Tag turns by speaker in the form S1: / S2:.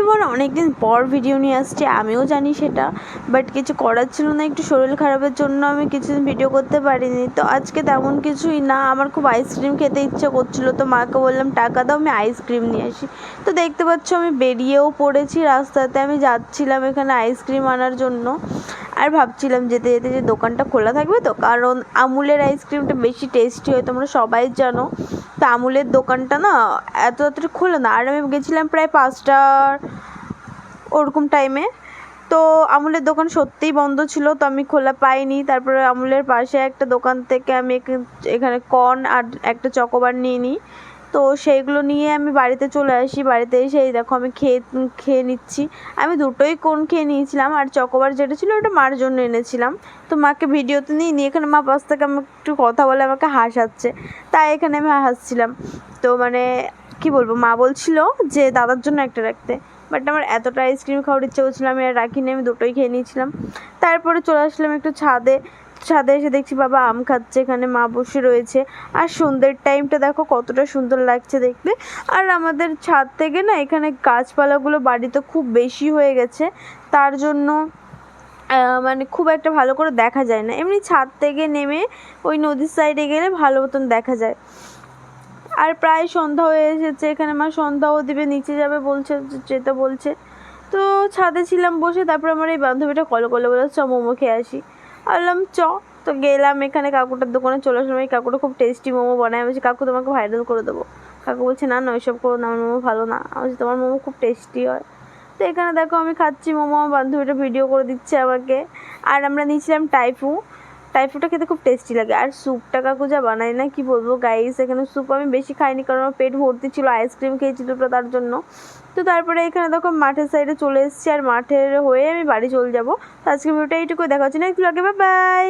S1: Everyone, অনেকদিন পর video নিয়ে আসছি, আমিও জানি সেটা, বাট কিছু করার ছিল না। একটু শরীর খারাপের জন্য আমি কিছুদিন ভিডিও করতে পারিনি। তো আজকে তেমন কিছুই না, আমার খুব আইসক্রিম খেতে ইচ্ছে করছিলো, তো মাকে বললাম টাকা দাও, আমি আইসক্রিম নিয়ে আসি। তো দেখতে পাচ্ছ আমি বেরিয়েও পড়েছি, রাস্তাতে আমি যাচ্ছিলাম এখানে আইসক্রিম আনার জন্য। আর ভাবছিলাম যেতে যেতে যে দোকানটা খোলা থাকবে তো, কারণ আমুলের আইসক্রিমটা বেশি টেস্টি হয়, তোমরা সবাই জানো। তো আমুলের দোকানটা না এত খোলা না, আর আমি গেছিলাম প্রায় 5টার ওরকম টাইমে। তো আমুলের দোকান সত্যিই বন্ধ ছিল, তো আমি খোলা পাইনি। তারপরে আমুলের পাশে একটা দোকান থেকে আমি এখানে কর্ন আর একটা চকোবার নিয়ে নিই। তো সেইগুলো নিয়ে আমি বাড়িতে চলে আসি। বাড়িতে এসে এই দেখো আমি খেয়ে নিচ্ছি। আমি দুটোই কোন খেয়ে নিয়েছিলাম, আর চকোবার যেটা ছিল ওটা মার জন্য এনেছিলাম। তো মাকে ভিডিওতে নিয়ে এখানে মা পাশ থেকে আমাকে একটু কথা বলে আমাকে হাসাচ্ছে, তাই এখানে আমি হাসছিলাম। তো মানে কি বলবো, মা বলছিল যে দাদার জন্য একটা রাখতে, বাট আমার এতটা আইসক্রিম খাওয়ার ইচ্ছে করছিল আমি আর রাখিনি, আমি দুটোই খেয়ে নিয়েছিলাম। তারপরে চলে আসলাম একটু ছাদে এসে দেখছি বাবা আম খাচ্ছে, এখানে মা বসে রয়েছে। আর সন্ধ্যের টাইমটা দেখো কতটা সুন্দর লাগছে দেখতে। আর আমাদের ছাদ থেকে না এখানে গাছপালাগুলো বাড়িতে খুব বেশি হয়ে গেছে, তার জন্য মানে খুব একটা ভালো করে দেখা যায় না। এমনি ছাদ থেকে নেমে ওই নদীর সাইডে গেলে ভালো মতন দেখা যায়। আর প্রায় সন্ধ্যা হয়ে এসেছে, এখানে মা সন্ধ্যাও দিবে, নিচে যাবে বলছে, যেতে বলছে। তো ছাদে ছিলাম বসে, তারপর আমার এই বান্ধবীটা কল করলে বলে চ মোমো খেয়ে আসি। বললাম চ। তো গেলাম এখানে কাকুটার দোকানে, চলে আসলাম। এই কাকুটা খুব টেস্টি মোমো বানায়। আমি বলছি কাকু তোমাকে ভাইরাল করে দেবো। কাকু বলছে না না ওইসব করো না, আমার মোমো ভালো না। আমি বলছি তোমার মোমো খুব টেস্টি হয়। তো এখানে দেখো আমি খাচ্ছি মোমো, আমার বান্ধবীটা ভিডিও করে দিচ্ছে আমাকে। আর আমরা নিয়েছিলাম টাইফুটা খেতে খুব টেস্টি লাগে। আর স্যুপটা কাকু যা বানায় না, কি বলবো গাইস। এখানে স্যুপ আমি বেশি খাইনি, কারণ আমার পেট ভর্তি ছিল, আইসক্রিম খেয়েছি দুটো তার জন্য। তো তারপরে এখানে দেখো মাঠের সাইডে চলে এসেছি, আর মাঠের হয়ে আমি বাড়ি চলে যাবো। তো আজকে ভিডিওটা এইটুকু, দেখা হচ্ছে নেক্সট ব্লগে, বাই বাই।